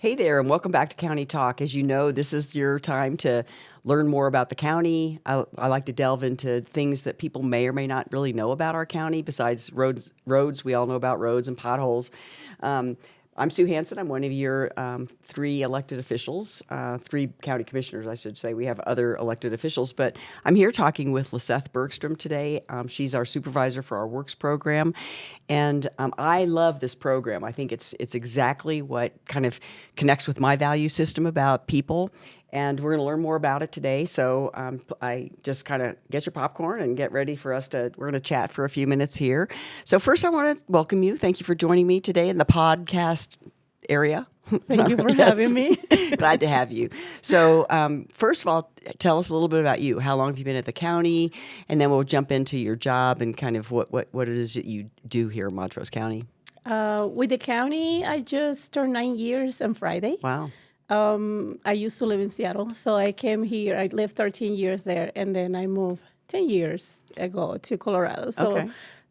Hey there, and welcome back to County Talk. As you know, this is your time to learn more about the county. I like to delve into things that people may or may not really know about our county. Besides roads, we all know about roads and potholes. I'm Sue Hansen. I'm one of your three elected officials, three county commissioners, I should say. We have other elected officials, but I'm here talking with Lisseth Bergstrom today. She's our supervisor for our Works Program, and I love this program. I think it's exactly what kind of connects with my value system about people, and we're going to learn more about it today. So I just kind of get your popcorn and get ready for us to, we're going to chat for a few minutes here. So first I want to welcome you. Thank you for joining me today in the podcast area. Thank you for having me. Glad to have you. So first of all, tell us a little bit about you. How long have you been at the county? And then we'll jump into your job and kind of what it is that you do here in Montrose County. With the county, I just turned 9 years on Friday. Wow. I used to live in Seattle, so I came here. I lived 13 years there, and then I moved 10 years ago to Colorado. So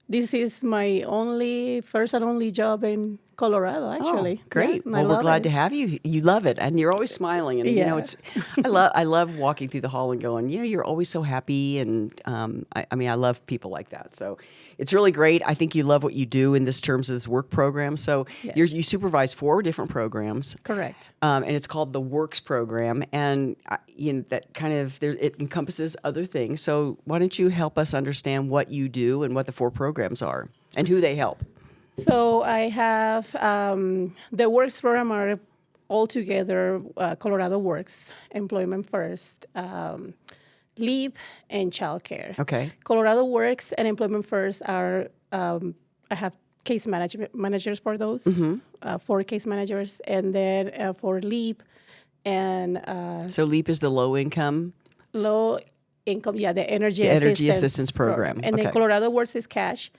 this is my first and only job in Colorado, actually. Oh, great. Yeah, well, we're glad to have you. You love it, and you're always smiling. And you know, I love walking through the hall and going, you're always so happy. And I love people like that. So it's really great. I think you love what you do in terms of this work program. So you supervise 4 different programs. Correct. And it's called the Works Program, and that kind of it encompasses other things. So why don't you help us understand what you do and what the 4 programs are and who they help? So I have the Works Program are altogether Colorado Works, Employment First, Leap, and Childcare. Okay. Colorado Works and Employment First are, I have case managers for those, 4 case managers, and then for Leap and... so Leap is the low income, the energy assistance program. And then Colorado Works is cash.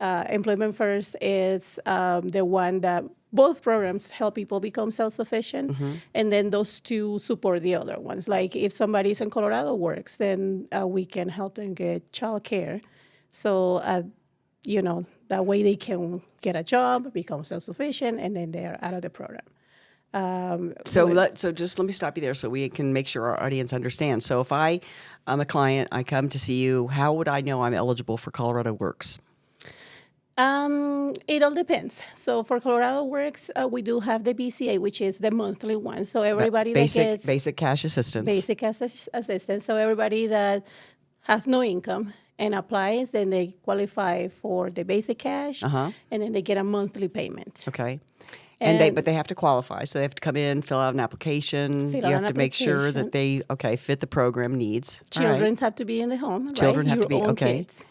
Employment First is the one that both programs help people become self-sufficient, and then those 2 support the other ones. Like if somebody's in Colorado Works, then we can help them get childcare. So, that way they can get a job, become self-sufficient, and then they're out of the program. So just let me stop you there so we can make sure our audience understands. So if I'm a client, I come to see you, how would I know I'm eligible for Colorado Works? It all depends. So for Colorado Works, we do have the BCA, which is the monthly one. So everybody that gets basic cash assistance. Basic assistance. So everybody that has no income and applies, then they qualify for the basic cash, and then they get a monthly payment. Okay. But they have to qualify. So they have to come in, fill out an application. You have to make sure that they fit the program needs. Children have to be in the home. Children have to be Kids.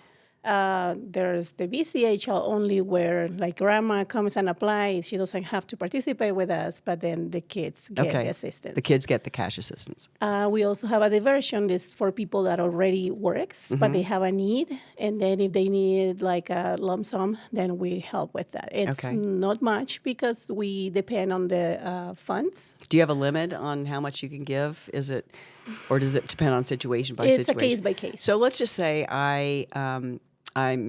There's the BCA child only where like grandma comes and applies. She doesn't have to participate with us, but then the kids get the assistance. The kids get the cash assistance. We also have a diversion list for people that already works, but they have a need. And then if they need like a lump sum, then we help with that. It's not much because we depend on the funds. Do you have a limit on how much you can give? Or does it depend on situation by situation? It's a case by case. So let's just say I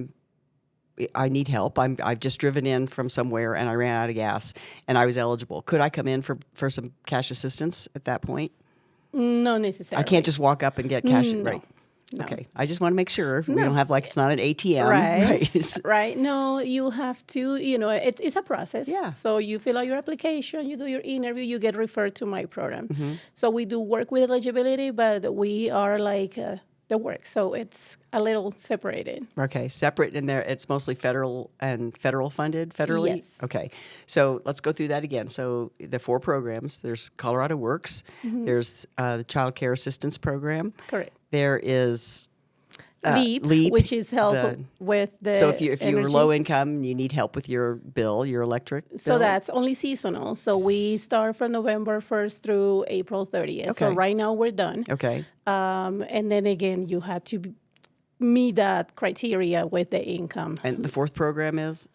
need help. I've just driven in from somewhere and I ran out of gas and I was eligible. Could I come in for some cash assistance at that point? Not necessarily. I can't just walk up and get cash. No. Right. No. Okay. I just want to make sure we don't have it's not an ATM. Right. Right. No, you have to, it's a process. Yeah. So you fill out your application, you do your interview, you get referred to my program. So we do work with eligibility, but we are like the work. So it's a little separated. Okay. Separate in there. It's mostly federal funded, federally? Yes. Okay. So let's go through that again. So the 4 programs, there's Colorado Works, there's the Child Care Assistance Program. Correct. There is Leap, which is help with the So if you're low income, you need help with your bill, your electric bill. So that's only seasonal. So we start from November 1st through April 30th. Okay. So right now we're done. Okay. And then again, you have to meet that criteria with the income. And the 4th program is?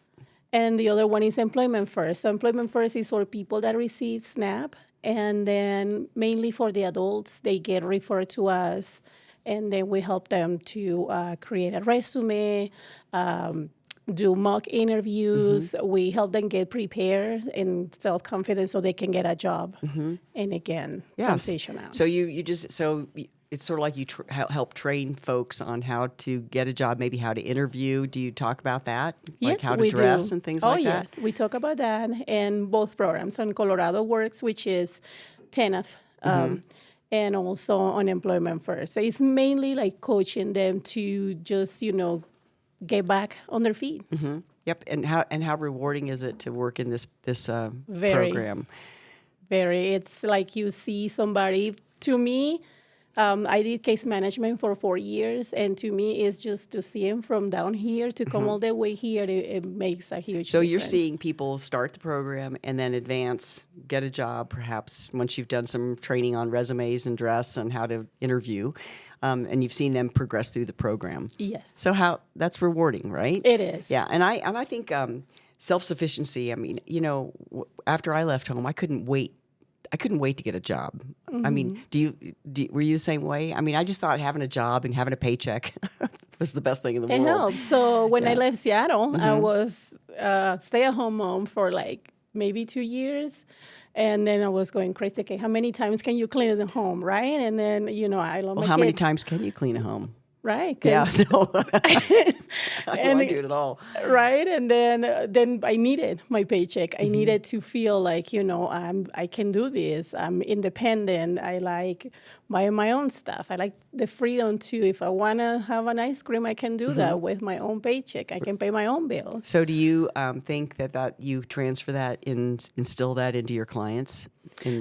And the other one is Employment First. So Employment First is for people that receive SNAP. And then mainly for the adults, they get referred to us. And then we help them to create a resume, do mock interviews. We help them get prepared and self-confident so they can get a job and again transition out. So it's sort of like you help train folks on how to get a job, maybe how to interview. Do you talk about that? Like Yes, how to we dress do. and things like that? Yes, we talk about that in both programs on Colorado Works, which is TANF, and also on Employment First. So it's mainly like coaching them to just, get back on their feet. Yep. And how rewarding is it to work in this Very. program? Very. It's like you see somebody, to me, I did case management for 4 years, and to me, it's just to see him from down here to come all the way here. It makes a huge So difference. you're seeing people start the program and then advance, get a job, perhaps once you've done some training on resumes and dress and how to interview, and you've seen them progress through the program. Yes. So that's rewarding, right? It is. Yeah, and I think self-sufficiency. I mean, after I left home, I couldn't wait to get a job. I mean, were you the same way? I mean, I just thought having a job and having a paycheck was the best thing in the It world. helps. So when I left Seattle, I was stay-at-home mom for like maybe 2 years. And then I was going crazy. Okay, how many times can you clean the home, right? And then, I love my How many kids, times can you clean a home? right? Yeah, no. I And- don't do it at all. Right, and then I needed my paycheck. I needed to feel like I can do this. I'm independent. I like buying my own stuff. I like the freedom to, if I want to have an ice cream, I can do that with my own paycheck. I can pay my own bills. So do you think that you transfer that instill that into your clients?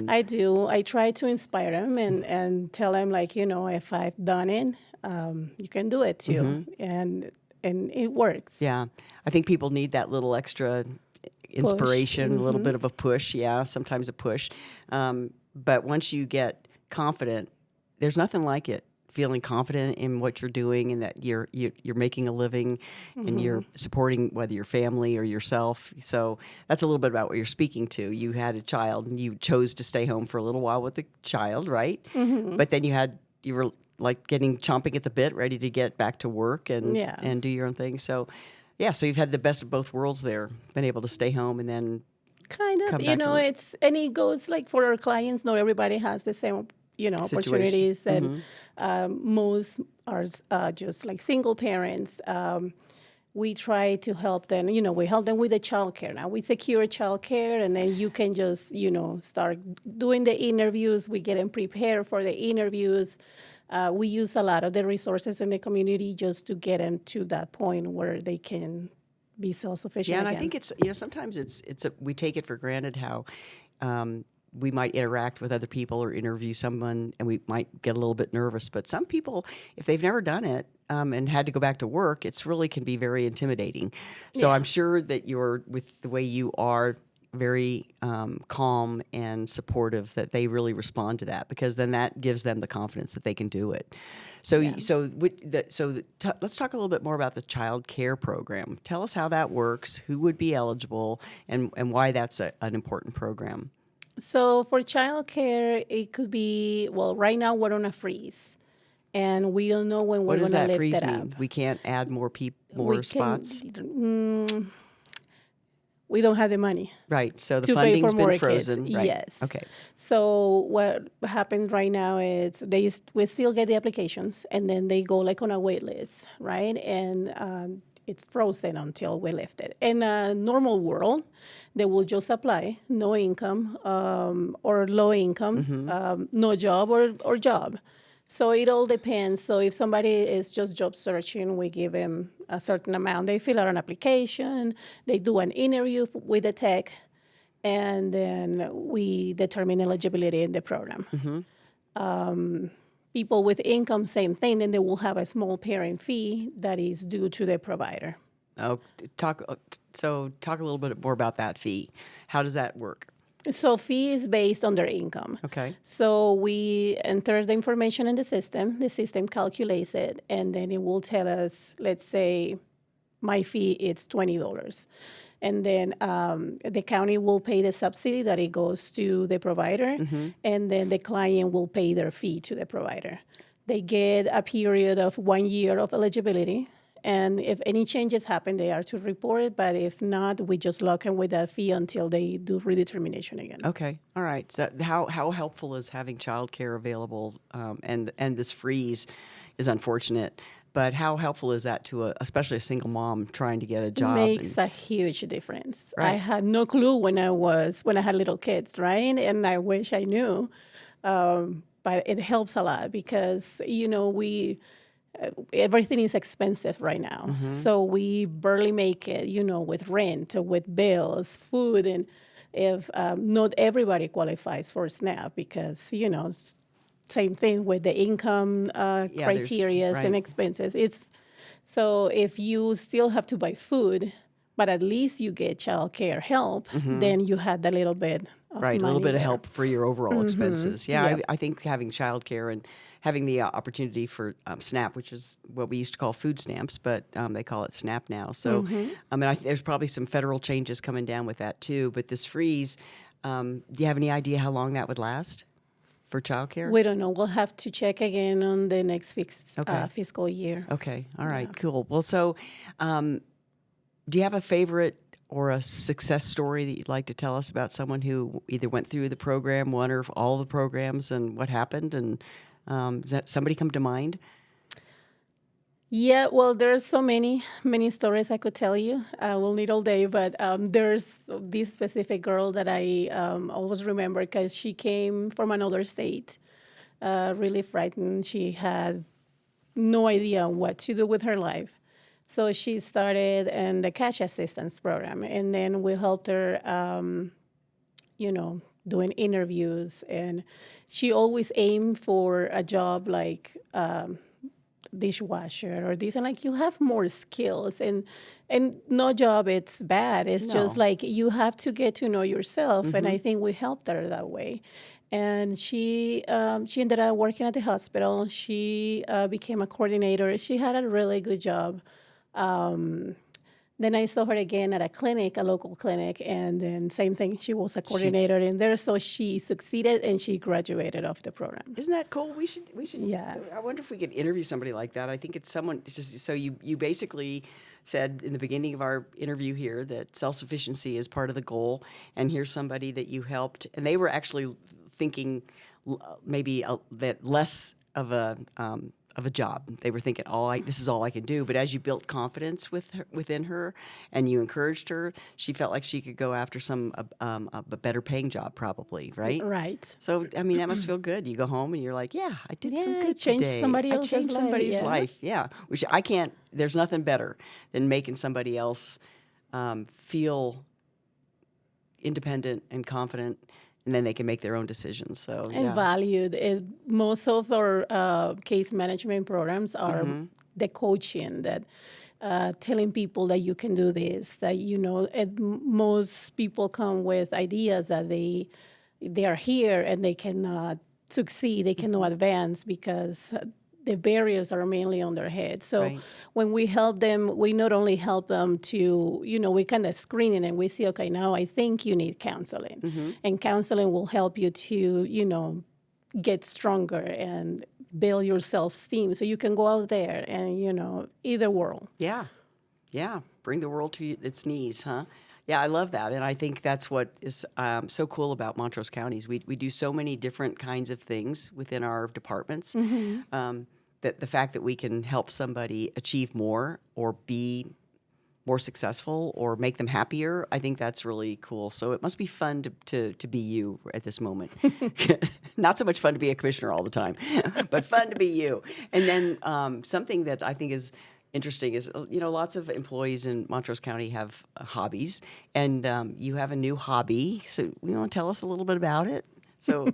I do. I try to inspire them and tell them if I've done it, you can do it too, and it works. Yeah, I think people need that little extra inspiration, a little bit of a push. Yeah, sometimes a push. But once you get confident, there's nothing like it. Feeling confident in what you're doing and that you're making a living and you're supporting whether your family or yourself. So that's a little bit about what you're speaking to. You had a child and you chose to stay home for a little while with the child, right? But then you were like chomping at the bit, ready to get back to work and do your own thing. So so you've had the best of both worlds there, been able to stay home and then kind of, come back to work. it goes like for our clients, not everybody has the same, opportunities, and most are just like single parents. We try to help them, we help them with the childcare. Now we secure childcare, and then you can just, start doing the interviews. We get them prepared for the interviews. We use a lot of the resources in the community just to get them to that point where they can be self-sufficient. Yeah, and again. I think it's sometimes we take it for granted how we might interact with other people or interview someone, and we might get a little bit nervous. But some people, if they've never done it and had to go back to work, it's really can be very intimidating. So I'm sure that with the way you are, very calm and supportive, that they really respond to that, because then that gives them the confidence that they can do it. So let's talk a little bit more about the child care program. Tell us how that works, who would be eligible, and why that's an important program. So for childcare, it could be, right now we're on a freeze, and we don't know when we're What going does to that lift freeze it mean? up. We can't add more We spots? We don't have the money. Right, so the to pay funding's for more been frozen. kids. Right. Yes. Okay. So what happens right now is we still get the applications, and then they go like on a wait list, right? And it's frozen until we lift it. In a normal world, they will just apply, no income or low income, no job or job. So it all depends. So if somebody is just job searching, we give them a certain amount. They fill out an application, they do an interview with the tech, and then we determine eligibility in the program. People with income, same thing, then they will have a small parent fee that is due to the provider. Oh, talk a little bit more about that fee. How does that work? So fee is based on their income. Okay. So we enter the information in the system calculates it, and then it will tell us, let's say my fee is $20. And then the county will pay the subsidy that it goes to the provider, and then the client will pay their fee to the provider. They get a period of 1 year of eligibility, And if any changes happen, they are to report it. But if not, we just lock them with that fee until they do redetermination again. Okay, all right. So how helpful is having childcare available? And this freeze is unfortunate, but how helpful is that to especially a single mom trying to get a job? Makes a huge difference. I Right. had no clue when I had little kids, right? And I wish I knew. But it helps a lot because, we everything is expensive right now. So we barely make it, with rent, with bills, food, and if not everybody qualifies for SNAP because, same thing with the income Yeah, there's criteria and right. expenses. So if you still have to buy food, but at least you get childcare help, then you had a little bit of Right, a little money bit of there. help for your overall expenses. Yeah, Yep. I think having childcare and having the opportunity for SNAP, which is what we used to call food stamps, but they call it SNAP now. So, I mean, there's probably some federal changes coming down with that too. But this freeze, do you have any idea how long that would last for childcare? We don't know. We'll have to check again on the next Okay. fiscal year. Okay, all right, cool. Well, so do you have a favorite or a success story that you'd like to tell us about someone who either went through the program, one or all the programs, and what happened? And does that somebody come to mind? Yeah, well, there's so many stories I could tell you. I will need all day, but there's this specific girl that I always remember because she came from another state, really frightened. She had no idea what to do with her life. So she started in the cash assistance program, and then we helped her, doing interviews. And she always aimed for a job like dishwasher or this, and like you have more skills, and no job it's bad. It's just No. like you have to get to know yourself, and I think we helped her that way. And she ended up working at the hospital. She became a coordinator. She had a really good job. Then I saw her again at a clinic, a local clinic, and then same thing. She was a coordinator in there, so she succeeded and she graduated off the program. Isn't that cool? We should. Yeah. I wonder if we could interview somebody like that. I think it's someone. It's just so you basically said in the beginning of our interview here that self-sufficiency is part of the goal, and here's somebody that you helped, and they were actually thinking maybe that less of a job. They were thinking, this is all I can do. But as you built confidence within her, and you encouraged her, she felt like she could go after a better paying job, probably, right? Right. So, I mean, that must feel good. You go home and you're like, yeah, I did some Yeah, good changed today. somebody I else's changed life, somebody's yeah. life. Yeah. Which I can't, there's nothing better than making somebody else feel independent and confident, and then they can make their own decisions. So, And yeah. valued. Most of our case management programs are the coaching that telling people that you can do this. That most people come with ideas that they are here and they cannot succeed. They cannot advance because the barriers are mainly on their head. So Right. when we help them, we not only help them to, we kind of screen it and we see, okay, now I think you need counseling. And counseling will help you to, get stronger and build your self-esteem so you can go out there and, eat the world. Yeah. Yeah. Bring the world to its knees, huh? Yeah, I love that. And I think that's what is so cool about Montrose counties. We do so many different kinds of things within our departments. That the fact that we can help somebody achieve more or be more successful or make them happier, I think that's really cool. So it must be fun to be you at this moment. Not so much fun to be a commissioner all the time, but fun to be you. And then something that I think is interesting is, lots of employees in Montrose County have hobbies, and you have a new hobby. So you want to tell us a little bit about it? So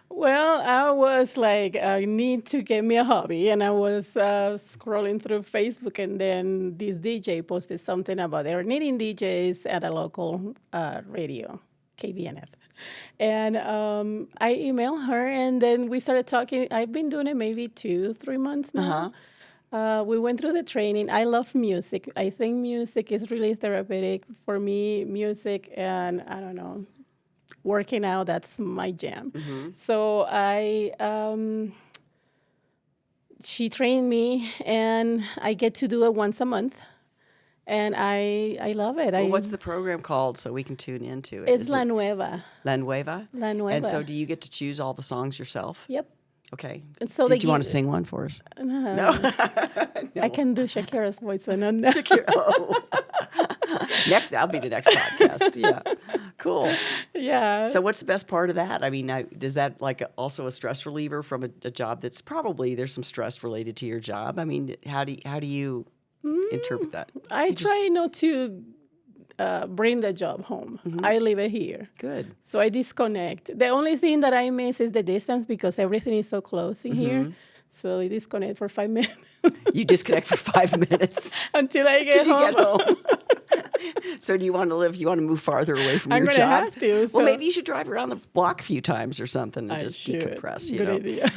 Well, I was like, I need to get me a hobby. And I was scrolling through Facebook, and then this DJ posted something about they're needing DJs at a local radio, KVNF. And I emailed her, and then we started talking. I've been doing it maybe 2-3 months now. We went through the training. I love music. I think music is really therapeutic for me. Music, and I don't know, working out, that's my jam. So I she trained me, and I get to do it once a month, and I love it. Well, what's the program called so we can tune into it? It's Is La it Nueva. La Nueva? La Nueva. And so do you get to choose all the songs yourself? Yep. Okay. And so Did you want to sing one for us? No. I can do Shakira's voice. So no. Shakira. Oh. That'll be the next podcast. Yeah. Cool. Yeah. So what's the best part of that? I mean, does that like also a stress reliever from a job that's probably there's some stress related to your job? I mean, how do you interpret that? I try not to bring the job home. I leave it here. Good. So I disconnect. The only thing that I miss is the distance because everything is so close in here. So I disconnect for 5 minutes. You disconnect for 5 minutes until I get till home. you get home. So do you want to move farther away from I'm your gonna job? have to, Well, so- maybe you should drive around the block a few times or something and I just should. decompress. You Good know? idea.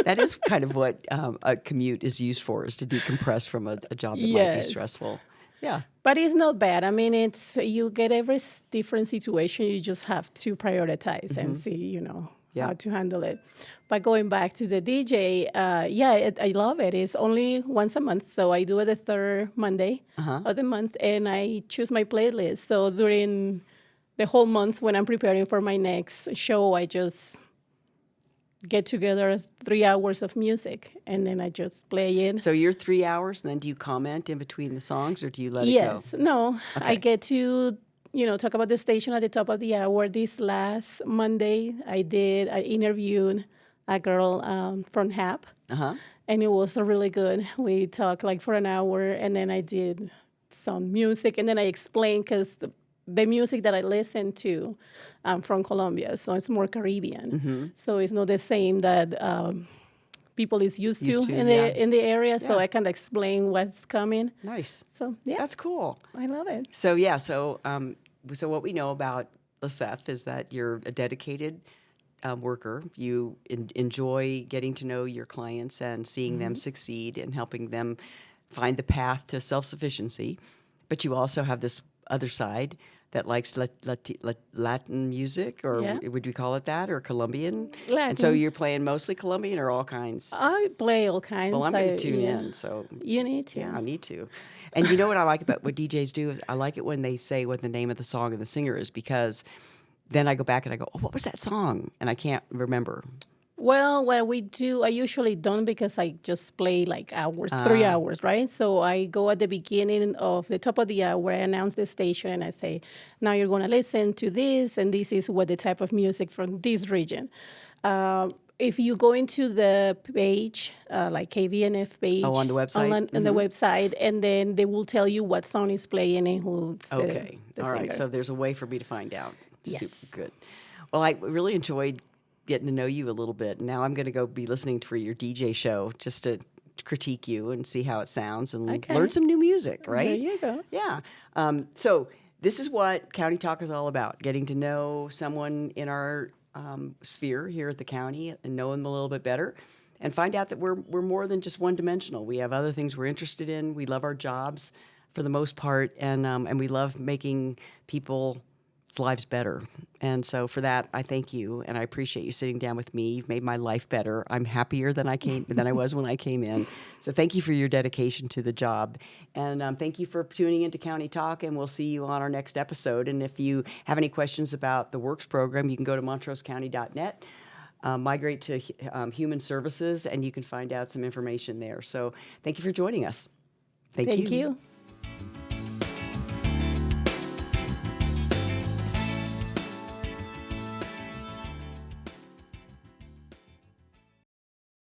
That is kind of what a commute is used for, is to decompress from a job that might be Yes. stressful. Yeah. But it's not bad. I mean, you get every different situation. You just have to prioritize and see, Yeah. how to handle it. But going back to the DJ, I love it. It's only once a month, so I do it the third Monday of the month, and I choose my playlist. So during the whole month, when I'm preparing for my next show, I just get together 3 hours of music, and then I just play it. So you're 3 hours, and then do you comment in between the songs, or do you let it go? Yes. No, I Okay. get to, talk about the station at the top of the hour. This last Monday, I interviewed a girl from HAP, and it was really good. We talked like for an hour, and then I did some music, and then I explained because the music that I listen to from Colombia, so it's more Caribbean. So it's not the same that people is used to in the area. So Yeah. I can explain what's coming. Nice. So yeah, That's cool. I love it. So yeah, so what we know about Lisseth is that you're a dedicated worker. You enjoy getting to know your clients and seeing them succeed and helping them find the path to self-sufficiency. But you also have this other side that likes Latin music, or Yeah. would we call it that, or Colombian? Latin. And so you're playing mostly Colombian or all kinds? I play all kinds. Well, I'm going to tune in. So You need to. yeah, I need to. And you know what I like about what DJs do is I like it when they say what the name of the song and the singer is, because then I go back and I go, oh, what was that song? And I can't remember. Well, what we do, I usually don't because I just play like hours, 3 hours, right? So I go at the beginning of the top of the hour, I announce the station, and I say, now you're going to listen to this, and this is what the type of music from this region. If you go into the page, like KVNF page. Oh, on the website? On the website, and then they will tell you what song is playing and who's Okay. the All right. singer. So there's a way for me to find out. Yes. Super good. Well, I really enjoyed getting to know you a little bit. Now I'm going to go be listening for your DJ show just to critique you and see how it sounds and Okay. learn some new music, right? There you go. Yeah. So this is what County Talk is all about, getting to know someone in our sphere here at the county and know them a little bit better and find out that we're more than just one-dimensional. We have other things we're interested in. We love our jobs for the most part, and we love making people's lives better. And so for that, I thank you, and I appreciate you sitting down with me. You've made my life better. I'm happier than I was when I came in. So thank you for your dedication to the job, and thank you for tuning into County Talk. And we'll see you on our next episode. And if you have any questions about the Works program, you can go to montrosecounty.net. Migrate to Human Services, and you can find out some information there. So thank you for joining us. Thank Thank you.